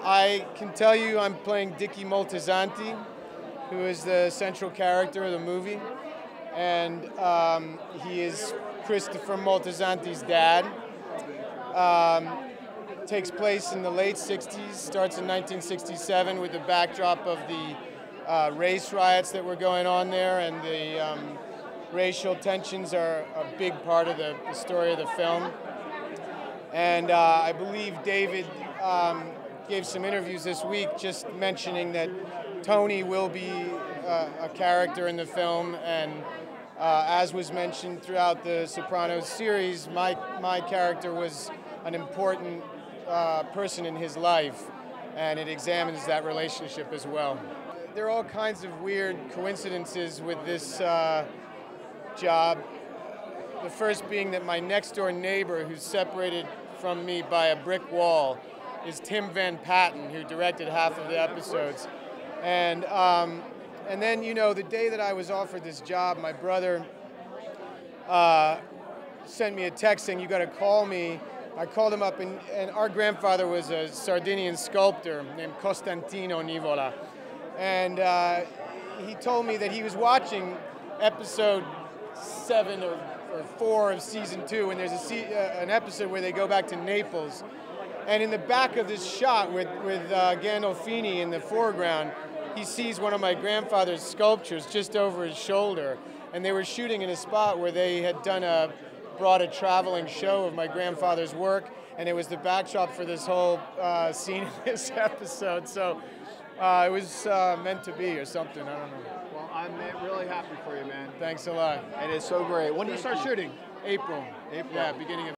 I can tell you I'm playing Dicky Moltisanti, who is the central character of the movie. And he is Christopher Moltisanti's dad. Takes place in the late 60s, starts in 1967 with the backdrop of the race riots that were going on there, and the racial tensions are a big part of the story of the film. And I believe David gave some interviews this week just mentioning that Tony will be a character in the film, and as was mentioned throughout the Sopranos series, my character was an important person in his life, and it examines that relationship as well. There are all kinds of weird coincidences with this job. The first being that my next door neighbor, who's separated from me by a brick wall, is Tim Van Patten, who directed half of the episodes. And then, you know, the day that I was offered this job, my brother sent me a text saying, "You got to call me." I called him up, and our grandfather was a Sardinian sculptor named Costantino Nivola. And he told me that he was watching episode 7 or 4 of season 2, and there's an episode where they go back to Naples. And in the back of this shot with Gandolfini in the foreground, he sees one of my grandfather's sculptures just over his shoulder. And they were shooting in a spot where they had brought a traveling show of my grandfather's work, and it was the backdrop for this whole scene in this episode. So it was meant to be or something, I don't know. Well, I'm really happy for you, man. Thanks a lot. And it's so great. When do you start shooting? April. April. Yeah, beginning of